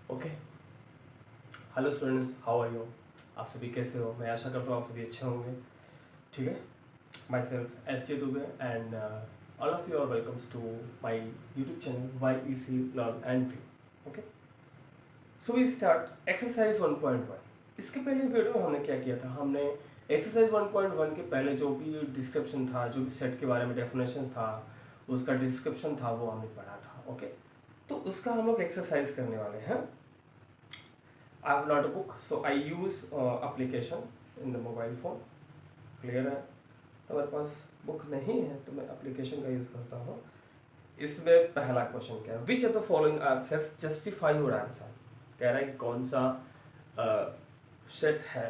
Okay. Hello students, how are you? आप सभी कैसे हो? मैं आशा करता हूँ आप सभी अच्छे होंगे। ठीक है। Myself S J Dubey and all of you are welcomes to my YouTube channel Y E C learn and feel. Okay, so we start exercise 1.1। इसके पहले वीडियो में हमने क्या किया था? हमने एक्सरसाइज 1.1 के पहले जो भी डिस्क्रिप्शन था, जो भी सेट के बारे में डेफिनेशन था, उसका डिस्क्रिप्शन था, वो हमने पढ़ा था। ओके, तो उसका हम लोग एक्सरसाइज करने वाले हैं। I have not a book, so I use application in the mobile phone. Clear है? तो मेरे पास बुक नहीं है तो मैं एप्लीकेशन का यूज़ करता हूँ। इसमें पहला क्वेश्चन क्या है? Which of the following answers justify your answer? कह रहा है कि कौन सा सेट है,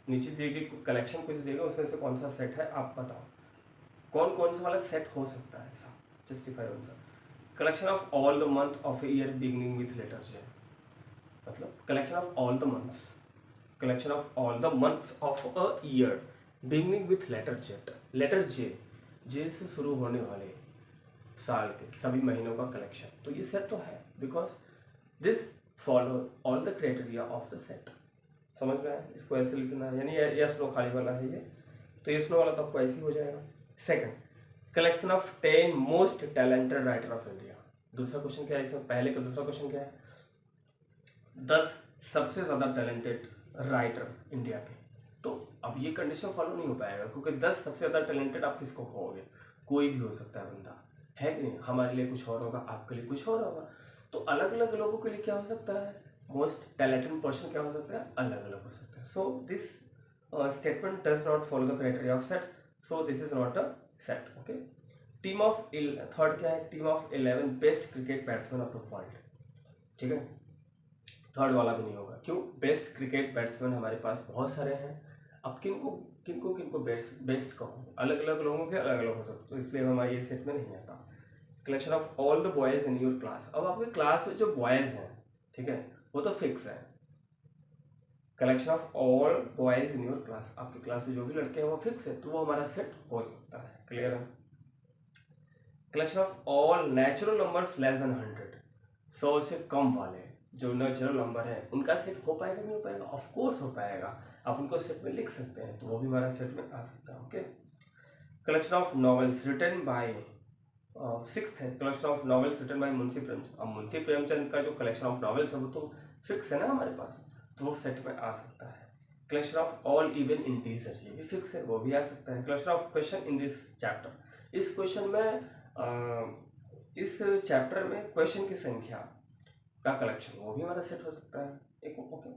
नीचे दिए गए कलेक्शन कुछ देगा, उसमें से कौन सा सेट है आप बताओ। कौन कौन सा वाला सेट हो सकता है ऐसा? Justify answer. Collection of all the month of year beginning with letter J, मतलब collection of all the months, collection of all the months of a year beginning with letter jet, letter J, J से शुरू होने वाले साल के सभी महीनों का कलेक्शन। तो ये सेट तो है, because this follow all the criteria of the set. समझ में आया? इसको ऐसे लिखना है, यानी यस नो खाली वाला है ये, तो यस नो वाला तो आपको ऐसे ही हो जाएगा। Second, collection of 10 most talented writer of India. दूसरा क्वेश्चन क्या है इसमें? पहले का दूसरा क्वेश्चन क्या है? 10 सबसे ज़्यादा टैलेंटेड राइटर इंडिया के। तो अब ये कंडीशन फॉलो नहीं हो पाएगा, क्योंकि 10 सबसे ज़्यादा टैलेंटेड आप किसको कहोगे? कोई भी हो सकता है बंदा, है कि नहीं? हमारे लिए कुछ और होगा, आपके लिए कुछ और होगा। तो अलग अलग लोगों के लिए क्या हो सकता है? मोस्ट टैलेंटेड पर्सन क्या हो सकता है? अलग अलग हो सकता है। So this statement does not follow the criteria of set, so this is not a set. Okay. Team of third क्या है? Team of 11 best cricket batsman of the world. ठीक है, थर्ड वाला भी नहीं होगा। क्यों? बेस्ट क्रिकेट बैट्समैन हमारे पास बहुत सारे हैं। अब किनको किनको किनको बेस्ट बेस्ट कहो? अलग अलग लोगों के अलग अलग हो सकते, तो इसलिए हमारे ये सेट में नहीं आता। Collection of all the boys in your class. अब आपके क्लास में जो बॉयज हैं, ठीक है, वो तो फिक्स है। Collection of all boys in your class, आपके क्लास में जो भी लड़के हैं वो फिक्स है, तो वो हमारा सेट हो सकता है। क्लियर है? Collection of all natural numbers less than 100, 100 से कम वाले जो नेचुरल नंबर है उनका सेट हो पाएगा नहीं हो पाएगा? ऑफ कोर्स हो पाएगा। आप उनको सेट में लिख सकते हैं, तो वो भी हमारा सेट में आ सकता है। Okay. Collection of novels written by, sixth है collection of novels written by Munshi Premchand. अब मुंशी प्रेमचंद का जो कलेक्शन ऑफ नॉवेल्स है वो तो फिक्स है ना हमारे पास, तो वो सेट में आ सकता है। Collection of all even integer, ये भी फिक्स है, वो भी आ सकता है। Collection of question in this chapter, इस क्वेश्चन में इस चैप्टर में क्वेश्चन की संख्या का कलेक्शन, वो भी हमारा सेट हो सकता है। एक okay.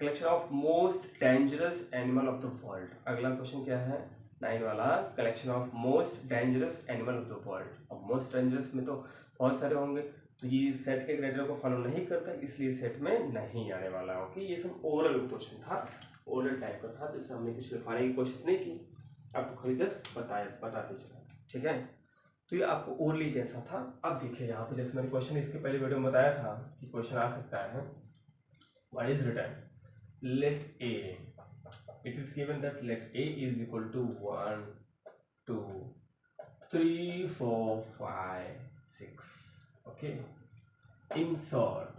Collection of most dangerous animal of the world, अगला क्वेश्चन क्या है? 9 वाला, collection of most dangerous animal of the world. अब मोस्ट डेंजरस में तो बहुत सारे होंगे, तो ये सेट के क्राइटेरिया को फॉलो नहीं करता, इसलिए सेट में नहीं आने वाला है। ओके, ये सब ओरल क्वेश्चन था, ओरल टाइप का था, जिसमें हमने कुछ लिखवाने की कोशिश नहीं की, आपको खाली जस्ट बताते चला। ठीक है, तो ये आपको ओरली जैसा था। अब देखिए यहाँ पे, जैसे मैंने क्वेश्चन इसके पहले वीडियो में बताया था कि क्वेश्चन आ सकता है, what is return? Let A, it is given that let A is equal to 1 2 3 4 5 6। Okay, insert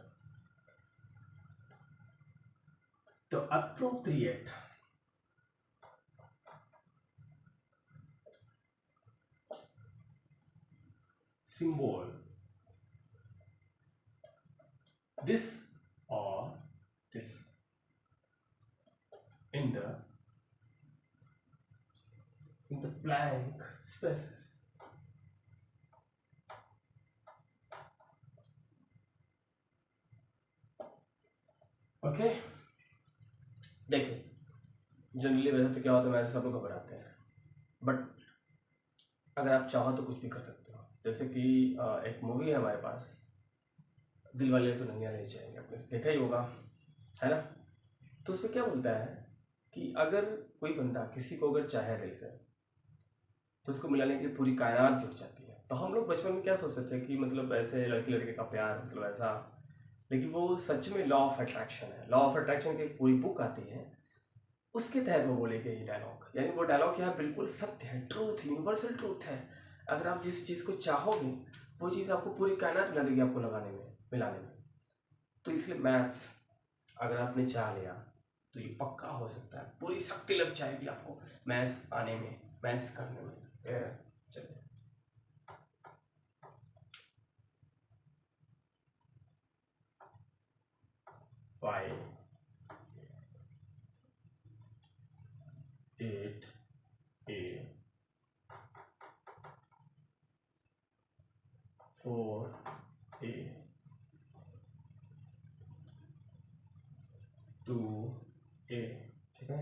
the appropriate symbol, this or this, in the blank spaces. Okay, देखिए जनरली वैसे तो क्या होता है, वैसे सब लोग घबराते हैं, बट अगर आप चाहो तो कुछ भी कर सकते हो। जैसे कि एक मूवी है हमारे पास, दिल वाले तो नंगे नहीं जाएंगे, आपने देखा ही होगा, है ना? तो उसमें क्या बोलता है कि अगर कोई बंदा किसी को अगर चाहे दिल से, तो उसको मिलाने के लिए पूरी कायनात जुट जाती है। तो हम लोग बचपन में क्या सोचते थे कि मतलब ऐसे लड़की लड़के का प्यार, मतलब ऐसा, लेकिन वो सच में लॉ ऑफ अट्रैक्शन है। लॉ ऑफ अट्रैक्शन की एक पूरी बुक आती है, उसके तहत वो बोले गए डायलॉग, यानी वो डायलॉग क्या है? बिल्कुल सत्य है, ट्रूथ, यूनिवर्सल ट्रूथ है। अगर आप जिस चीज़ को चाहोगे वो चीज़ आपको पूरी कायनात मिला देगी, आपको लगाने में, मिलाने में। तो इसलिए मैथ्स अगर आपने चाह लिया तो ये पक्का हो सकता है, पूरी शक्ति लग जाएगी आपको मैथ्स आने में, मैथ्स करने में। क्लियर है? चलिए 5 8 a 4 a 2 a, ठीक है।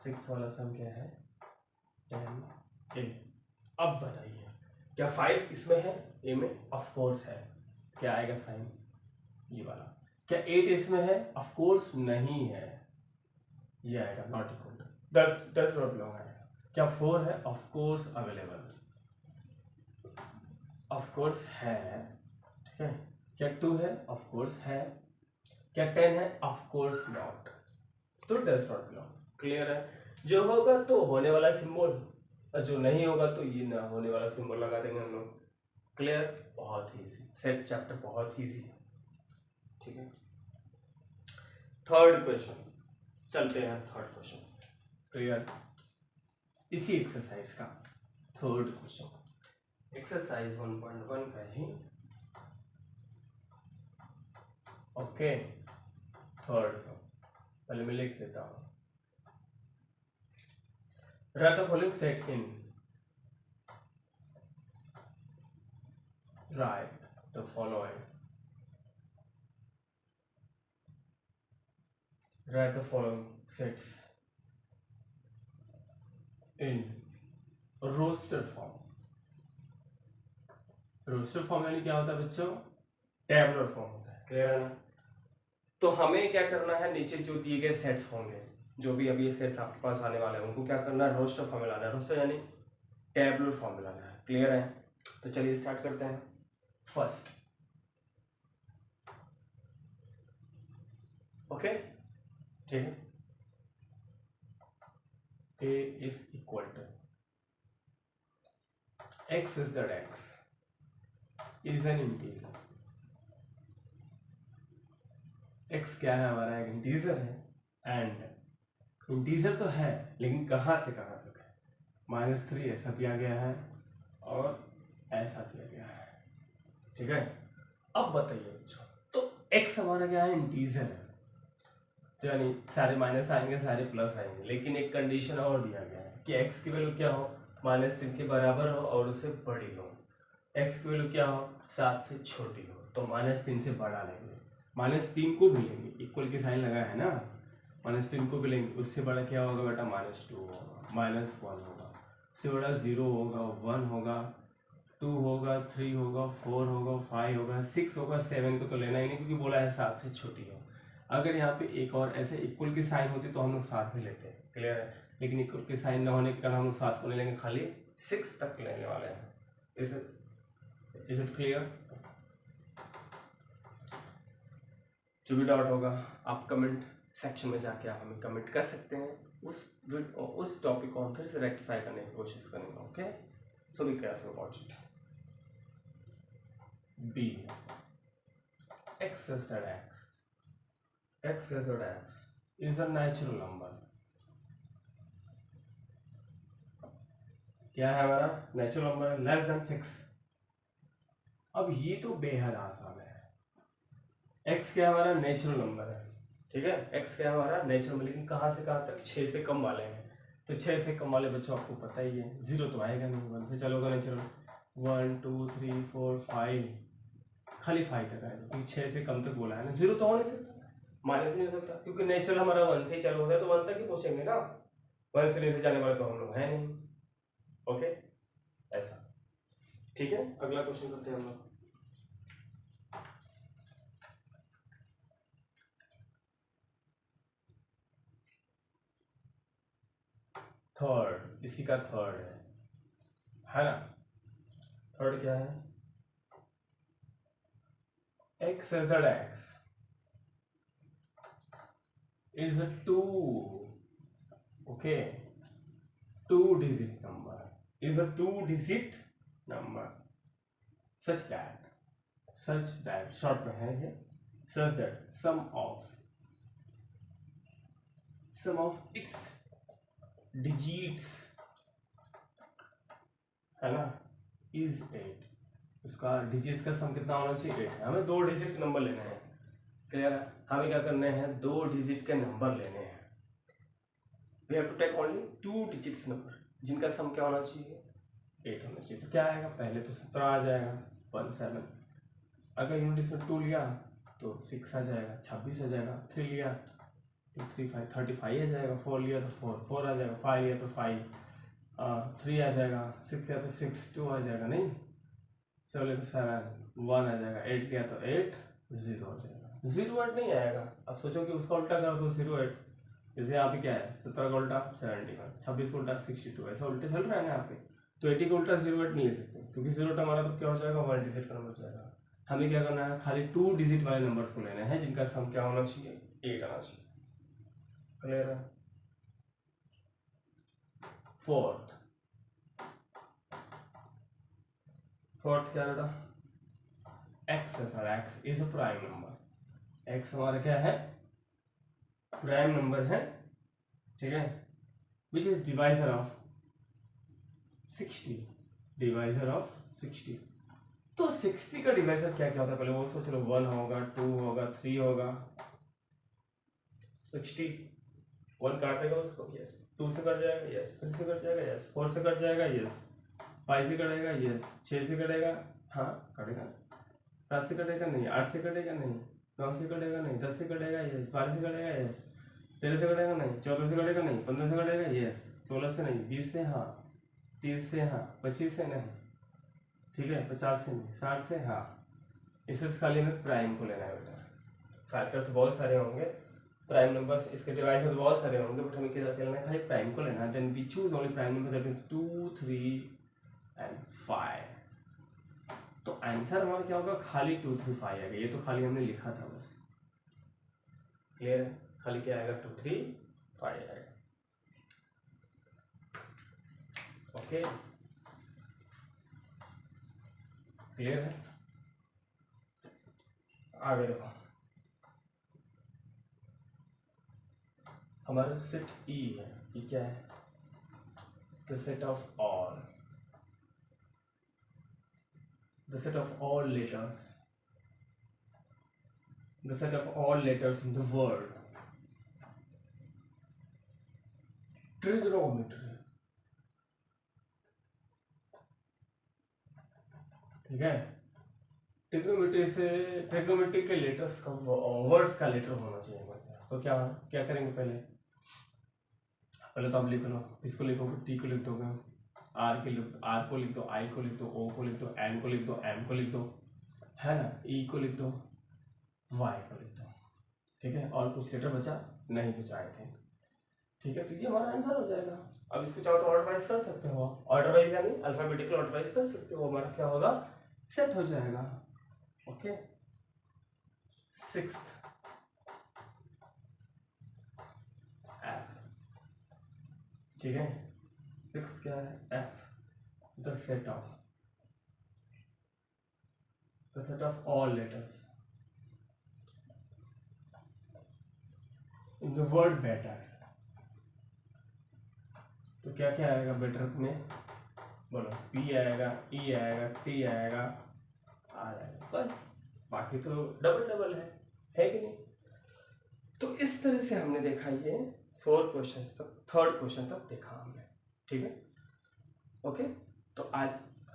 6 वाला सम क्या है? 10 a। अब बताइए क्या 5 इसमें है? ए में ऑफ कोर्स है। क्या आएगा साइन? ये वाला। क्या 8 इसमें है? ऑफ कोर्स नहीं है, ये आएगा not equal to, does not belong आएगा। क्या 4 है? Of course available, of course है, ठीक है। क्या 2 है? ऑफ कोर्स है। क्या 10 है? ऑफ कोर्स नॉट, तो डस नॉट बिलोंग। क्लियर है? जो होगा तो होने वाला सिंबल, और जो नहीं होगा तो ये ना होने वाला सिंबल लगा देंगे हम लोग। क्लियर? बहुत ही इजी, सेट चैप्टर बहुत ही इजी है, ठीक है। थर्ड क्वेश्चन, चलते हैं थर्ड क्वेश्चन। क्लियर? इसी एक्सरसाइज का थर्ड क्वेश्चन, एक्सरसाइज 1.1 का ही, ओके। थर्ड सम पहले मैं लिख देता हूं। Right the following set in, write the following, write the following sets in roster form। Roster form यानी क्या होता है बच्चों? टेबुलर फॉर्म होता है। क्लियर है ना? तो हमें क्या करना है, नीचे जो दिए गए सेट्स होंगे, जो भी अभी ये सेट्स आपके पास आने वाले हैं, उनको क्या करना है? रोस्टर फॉर्म में लाना है। रोस्टर यानी टेबुलर फॉर्म में लाना है। क्लियर है? तो चलिए स्टार्ट करते हैं। फर्स्ट, ओके, ठीक है। a is equal to x is that x is an integer। x क्या है? हमारा एक इंटीजर है, एंड इंटीजर तो है लेकिन कहाँ से कहाँ तक है? -3 ऐसा दिया गया है और ऐसा दिया गया है, ठीक है। अब बताइए बच्चों, तो x हमारा क्या है? इंटीजर है, तो यानी सारे माइनस आएंगे, सारे प्लस आएंगे, लेकिन एक कंडीशन और दिया गया है कि x की वैल्यू क्या हो? -3 के बराबर हो और उससे बड़ी हो। x की वैल्यू क्या हो? 7 से छोटी हो, तो -3 से बड़ा लेंगे। -3 को भी लेंगे, इक्वल की साइन लगा है ना, -3 को भी लेंगे, उससे बड़ा क्या होगा बेटा? -2 होगा, -1 होगा, उससे बड़ा 0 होगा, 1 होगा, 2 होगा, 3 होगा, 4 होगा, 5 होगा, 6 होगा, 7 को तो लेना ही नहीं क्योंकि बोला है 7 से छोटी हो। अगर यहाँ पे एक और ऐसे इक्वल की साइन होती तो हम लोग साथ में लेते हैं। क्लियर है? लेकिन इक्वल की साइन ना होने के कारण हम लोग साथ को नहीं लेंगे, खाली 6 तक लेने वाले हैं। Is it clear? जो भी डाउट होगा आप कमेंट सेक्शन में जाके आप हमें कमेंट कर सकते हैं, उस टॉपिक को हम फिर से रेक्टिफाई करने की कोशिश करेंगे। Okay, so be careful about it. B, x is that x is that x is a natural number। क्या है हमारा? नेचुरल नंबर है, लेस देन 6। अब ये तो बेहद आसान है। x क्या हमारा? नेचुरल नंबर है, ठीक है। x क्या हमारा? नेचुरल नंबर, लेकिन कहाँ से कहाँ तक? 6 से कम वाले हैं, तो 6 से कम वाले बच्चों आपको पता ही है, 0 तो आएगा नहीं, 1 से चलोगा नेचुरल। 1 2 3 4 5, खाली 5 तक आएगा क्योंकि 6 से कम तक बोला है ना। 0 तो हो नहीं सकता, माइनस नहीं हो सकता, क्योंकि नेचुरल हमारा 1 से ही चालू होता है, तो 1 तक ही पहुंचेंगे ना, 1 से नीचे जाने वाले तो हम लोग हैं नहीं। ओके, ऐसा, ठीक है। अगला क्वेश्चन करते हैं हम लोग। थर्ड, इसी का थर्ड है ना? थर्ड क्या है? x as a x is a 2, okay, 2-digit number, is a 2-digit number such that short में है ये, such that sum of its digits है ना इज 8। उसका डिजिट्स का सम कितना होना चाहिए 8 है। हमें 2 डिजिट के नंबर लेने हैं। क्लियर है? हमें क्या करने हैं 2 डिजिट के नंबर लेने हैं। We have to take only 2 digits number जिनका सम क्या होना चाहिए 8 होना चाहिए। तो क्या आएगा पहले तो 17 आ जाएगा 17। अगर यूनिट में 2 लिया तो 6 आ जाएगा, 26 आ जाएगा। 3 लिया तो 3 5 35 आ जाएगा। 4 लिया तो 4 आ जाएगा। 5 लिया तो 5 3 आ जाएगा। 6 लिया तो 6 2 आ जाएगा। नहीं 7 लिया तो 7 1 आ जाएगा। 8 लिया तो 8 0 आ जाएगा। 0 8 नहीं आएगा। अब सोचो कि उसका उल्टा कर दो 0 8। जैसे यहाँ पे क्या है 17 का उल्टा 71, 26 का उल्टा 62, ऐसा उल्टे चल रहा है ना यहाँ पे। तो 80 का उल्टा 0 8 नहीं ले सकते क्योंकि 0 8 हमारा तो क्या हो जाएगा 1 डिजिट का नंबर हो जाएगा। हमें क्या करना है खाली 2 डिजिट वाले नंबर्स को लेना है जिनका सम क्या होना चाहिए 8 आना चाहिए। क्लियर है? फोर्थ क्या बेटा x है sir. x is a prime number. x हमारा क्या है प्राइम नंबर है। ठीक है which is divisor of 60। Divisor of 60। तो 60 का डिवाइजर क्या क्या होता है पहले वो सोच लो। 1 होगा 2 होगा 3 होगा। 60 1 काटेगा उसको यस। 2 से कट जाएगा यस। 3 से कट जाएगा यस। 4 से कट जाएगा यस। 5 से कटेगा यस। 6 से कटेगा हाँ कटेगा। 7 से कटेगा नहीं। 8 से कटेगा नहीं। 9 से कटेगा नहीं। 10 से कटेगा यस। 12 से कटेगा यस। 13 से कटेगा नहीं। 14 से कटेगा नहीं। 15 से कटेगा यस। 16 से नहीं। 20 से हाँ। 30 से हाँ। 25 से नहीं। ठीक है 50 से नहीं। 60 से हाँ। इसमें से खाली हमें प्राइम को लेना है बेटा। फैक्टर्स बहुत सारे होंगे प्राइम नंबर्स इसके डिवाइसेस बहुत सारे होंगे बट हमें क्या लेना है खाली प्राइम को लेना है। Then we choose only prime number that means 2 3 and 5। तो आंसर हमारा क्या होगा खाली 2 3 5 आएगा। ये तो खाली हमने लिखा था बस। क्लियर है? खाली क्या आएगा 2 3 5 आएगा। ओके क्लियर है? आगे देखो हमारा सेट ई है। ये क्या है the set of all letters in the word trigonometry। ठीक है ट्रिग्नोमेट्री के लेटर्स का वर्ड्स का लेटर होना चाहिए हमारे पास। तो क्या करेंगे पहले तो आप लिख लो। किसको लिखोगे टी को लिख दोगे। आर को लिख दो। आई को लिख दो। ओ को लिख दो। एन को लिख दो। एम को लिख दो है ना। ई को लिख दो। वाई को लिख दो। ठीक है और कुछ लेटर बचा नहीं बचाए थे। ठीक है तो ये हमारा आंसर हो जाएगा। अब इसको चाहो तो ऑर्डर वाइज कर सकते हो। ऑर्डर वाइज यानी अल्फाबेटिकल ऑर्डर वाइज कर सकते हो। हमारा क्या होगा सेट हो जाएगा। Okay 6th F. ठीक है 6th क्या है F the set of all letters in the word better. तो क्या क्या आएगा बेटर में बोलो। पी आएगा ई आएगा टी आएगा आर आएगा बस। बाकी तो डबल है कि नहीं। तो इस तरह से हमने देखा ये 4 क्वेश्चन तक 3rd क्वेश्चन तक देखा हमने। ठीक है ओके तो आज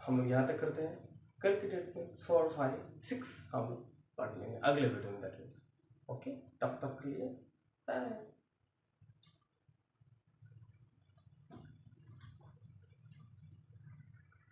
हम लोग यहाँ तक करते हैं। कल की डेट में 4 5 6 हम लोग पढ़ लेंगे अगले वीडियो में दैट मीन्स। ओके तब तक के लिए बाय।